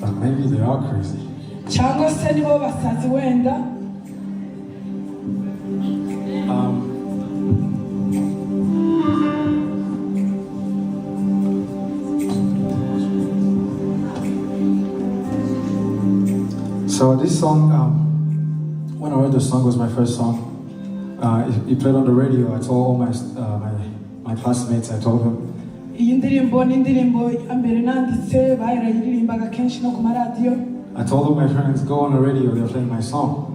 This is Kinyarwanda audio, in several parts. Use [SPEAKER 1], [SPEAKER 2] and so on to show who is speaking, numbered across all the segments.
[SPEAKER 1] But maybe they are crazy.
[SPEAKER 2] cyangwa se nibo basazi wenda.
[SPEAKER 1] So this song, when I heard the song, was my first song. It played on the radio. I told all my classmates. I told them.
[SPEAKER 2] Iyi ndirimbo ni indirimbo ambere nanditse bayiririmbaga kenshi no ku maradiyo.
[SPEAKER 1] I told all my friends, go on the radio. They're playing my song.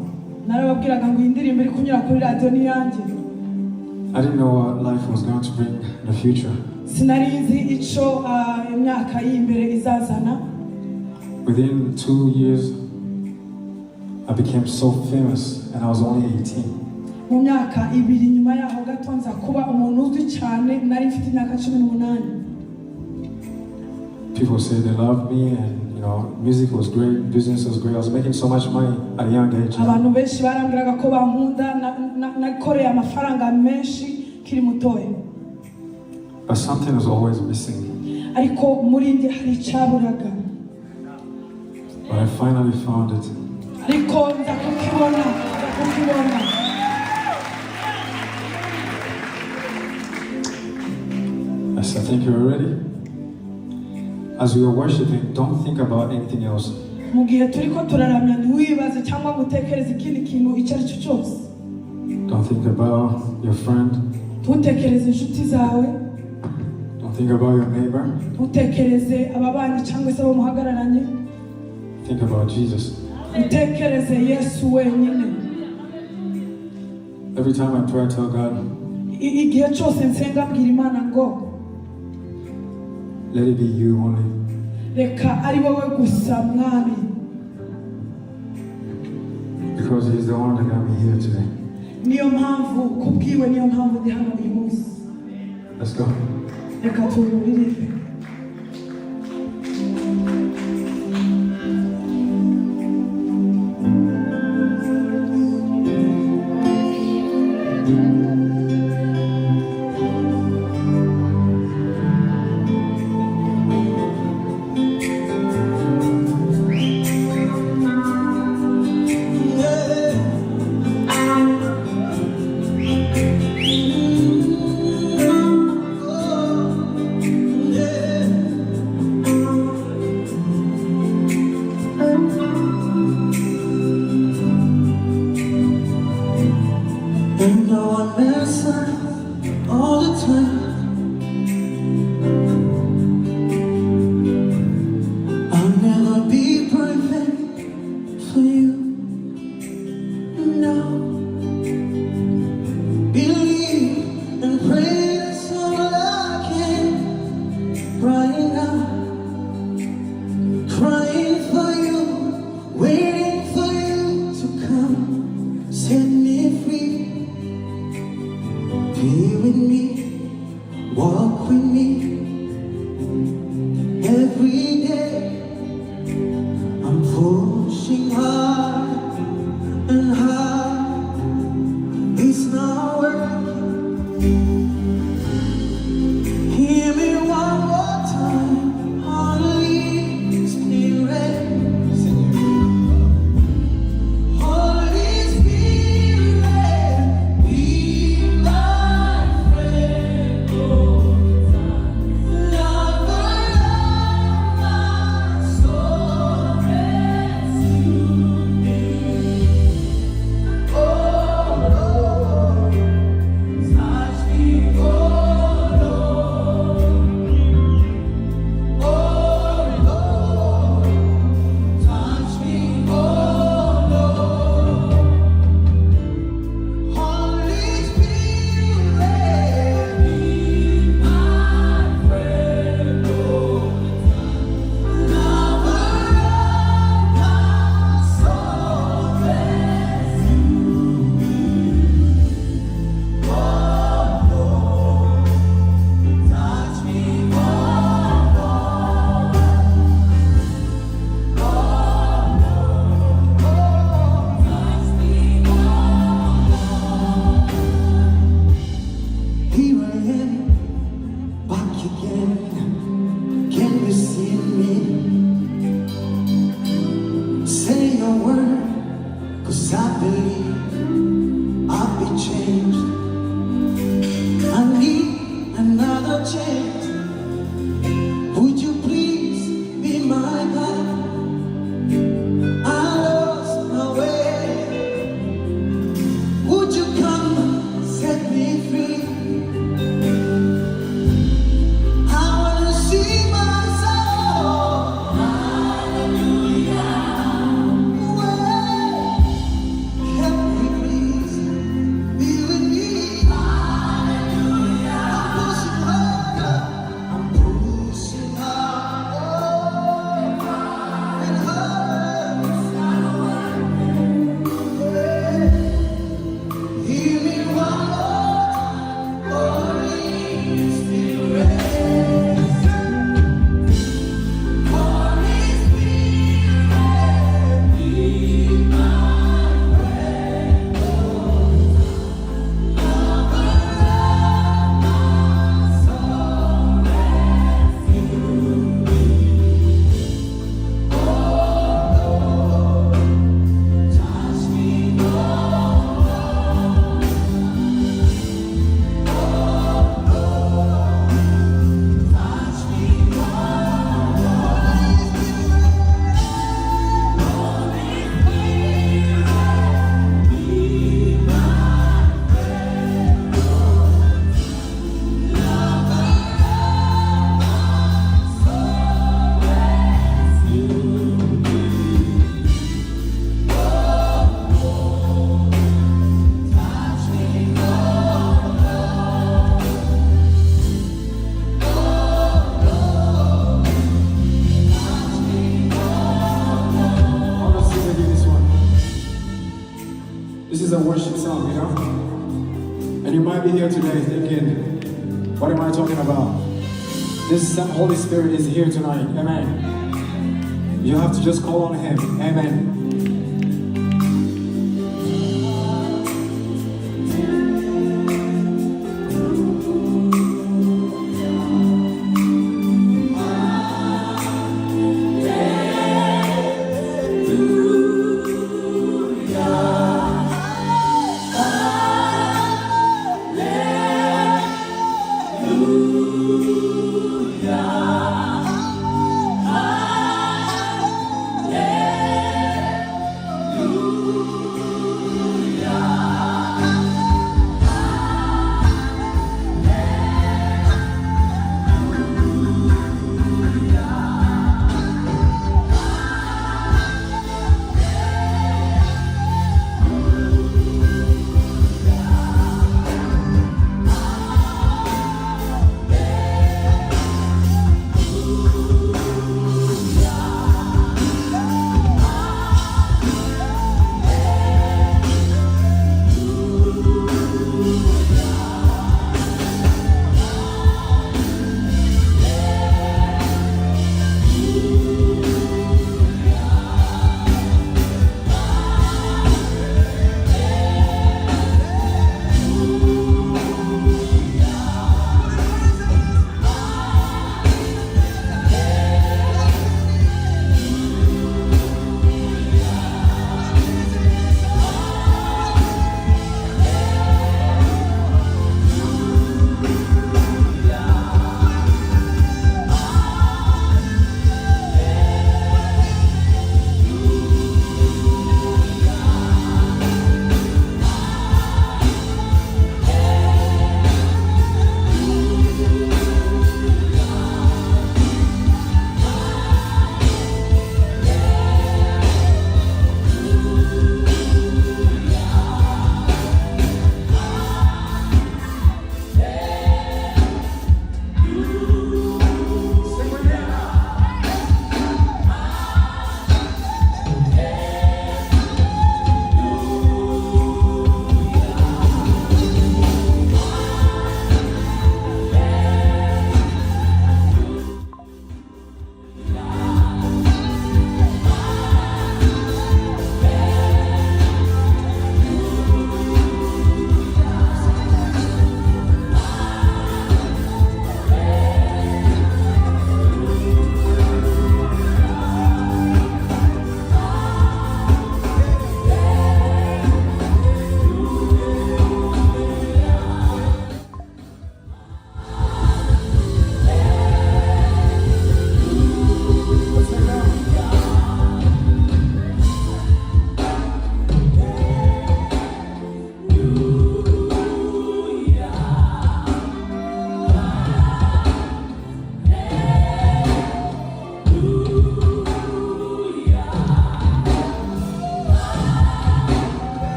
[SPEAKER 2] Narababwiraga ngo iyi ndirimbo iri kunyura kuri radio ni yanjye.
[SPEAKER 1] I didn't know what life was going to bring in the future.
[SPEAKER 2] Sinari nzi ico imyaka y'imbere izazana.
[SPEAKER 1] Within 2 years, I became so famous, and I was only 18.
[SPEAKER 2] Mu myaka ibiri nyuma yaho gato nza kuba umuntu uzwi cyane, nari mfite imyaka 18.
[SPEAKER 1] People say they loved me, and music was great, business was great. I was making so much money at a young age.
[SPEAKER 2] Abantu benshi barambwiraga ko bankunda, nakoreye amafaranga menshi kiri mutoya.
[SPEAKER 1] But something was always missing.
[SPEAKER 2] Ariko muri njye hari icyaburaga.
[SPEAKER 1] But I finally found it.
[SPEAKER 2] Ariko nza kukibona.
[SPEAKER 1] Yes, I think you're ready. As we are worshiping, don't think about anything else.
[SPEAKER 2] Mu gihe turiko turaramya ntiwibaze cyangwa gutekereza ikindi kintu icyo ari cyo cyose.
[SPEAKER 1] Don't think about your friend.
[SPEAKER 2] Ntutekereze inshuti zawe.
[SPEAKER 1] Don't think about your neighbor.
[SPEAKER 2] Ntutekereze ababanyi cyangwa se abo muhagararanye.
[SPEAKER 1] Think about Jesus.
[SPEAKER 2] Utekereze Yesu wenyine.
[SPEAKER 1] Every time I pray, I tell God,
[SPEAKER 2] igihe cyose nsenga mbwira Imana ngo
[SPEAKER 1] let it be you only.
[SPEAKER 2] Reka ari wowe gusa mwami.
[SPEAKER 1] Because He's the one that got me here today.
[SPEAKER 2] Niyo mpamvu kubwiwe, niyo mpamvu ndi hano uyu munsi.
[SPEAKER 1] Let's go.
[SPEAKER 2] Reka tururirimbe.
[SPEAKER 3] believe I'll be changed. I need another chance. Would you please be my God? I lost my way. Would you come set me free? I wanna see my soul. Hallelujah. Help me please, be with me. Hallelujah. I'm pushing hard, and hard. Hear me one more, Holy Spirit. Holy Spirit, be my friend. Lover of my soul, rescue me. Oh Lord, touch me, oh Lord. Touch me,
[SPEAKER 1] I'm gonna sing again this one. This is a worship song, you know? And you might be here today thinking, what am I talking about? This Holy Spirit is here tonight. Amen. You have to just call on Him. Amen.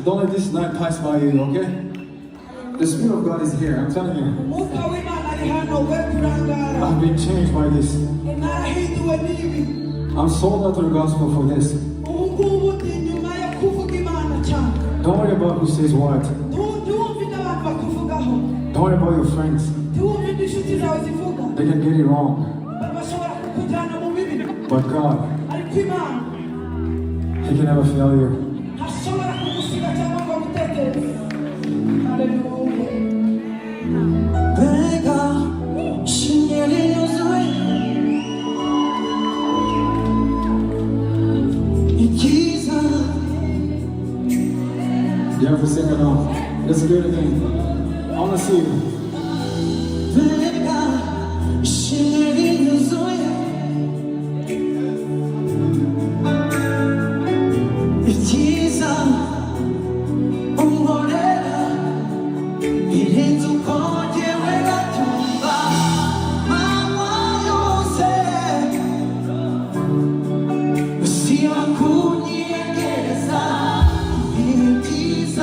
[SPEAKER 1] don't let this night pass by you, okay? The Spirit of God is here, I'm telling you.
[SPEAKER 2] umwuka w'imana ari hano we kurangara
[SPEAKER 1] I've been changed by this.
[SPEAKER 2] narahinduwe n'ibi
[SPEAKER 1] I'm sold out to the gospel for this.
[SPEAKER 2] ubu ngubu ndi inyuma yo kuvuga imana cyane
[SPEAKER 1] Don't worry about who says what.
[SPEAKER 2] ntiwumve ibyo abantu bakuvugaho
[SPEAKER 1] Don't worry about your friends.
[SPEAKER 2] ntiwumve ibyo inshuti zawe zivuga
[SPEAKER 1] They can get it wrong.
[SPEAKER 2] bashobora kukujyana mu bibi
[SPEAKER 1] But God,
[SPEAKER 2] ariko imana
[SPEAKER 1] He can never fail you.
[SPEAKER 2] ntashobora kugusiga cyangwa ngo agutekereze haleluya
[SPEAKER 3] 내가 신경이 요소에 이 기사
[SPEAKER 1] You have to sing along. Let's do it again. I want to see you.
[SPEAKER 3] 내가 신경이 요소에 이 기사 옹골에라 이래도 거대회가 tumba 마와 요새 시와 군이에게사 이 기사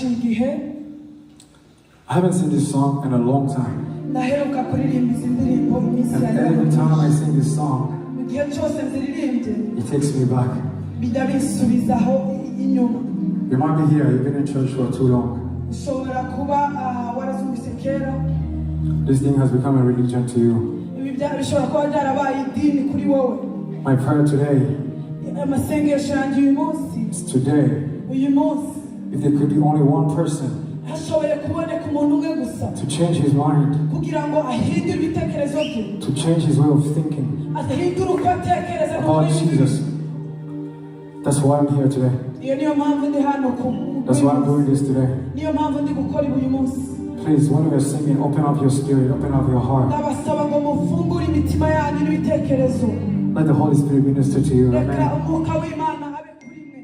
[SPEAKER 2] haciye igihe
[SPEAKER 1] I haven't seen this song in a long time.
[SPEAKER 2] ndaheruka kuririmba izi ndirimbo iminsi
[SPEAKER 1] And
[SPEAKER 2] yari
[SPEAKER 1] every time I sing this song,
[SPEAKER 2] mu gihe cyose nziririmbye
[SPEAKER 1] it takes me back.
[SPEAKER 2] bijya bisubizaho inyuma.
[SPEAKER 1] You might be here, you've been in church for too long.
[SPEAKER 2] ushobora kuba warazumvise kera.
[SPEAKER 1] This thing has become a religion to you.
[SPEAKER 2] ibi bishobora kuba byarabaye idini kuri wowe.
[SPEAKER 1] My prayer today
[SPEAKER 2] amasengesho yanjye uyu munsi
[SPEAKER 1] is today,
[SPEAKER 2] uyu munsi
[SPEAKER 1] if there could be only one person
[SPEAKER 2] hashoboye kuboneka umuntu umwe gusa
[SPEAKER 1] to change his mind,
[SPEAKER 2] kugira ngo ahindure ibitekerezo bye,
[SPEAKER 1] to change his way of thinking
[SPEAKER 2] ahindure uko atekereza
[SPEAKER 1] about Jesus. That's why I'm here today.
[SPEAKER 2] iyo niyo mpamvu ndi hano
[SPEAKER 1] That's why I'm doing this today.
[SPEAKER 2] niyo mpamvu ndi gukora uyu munsi.
[SPEAKER 1] Please, when we're singing, open up your spirit, open up your heart.
[SPEAKER 2] ndabasaba ngo mufungure imitima yanyu n'ibitekerezo.
[SPEAKER 1] Let the Holy Spirit minister to you.
[SPEAKER 2] reka
[SPEAKER 1] Amen.
[SPEAKER 2] umwuka w'Imana abe kuri mwe.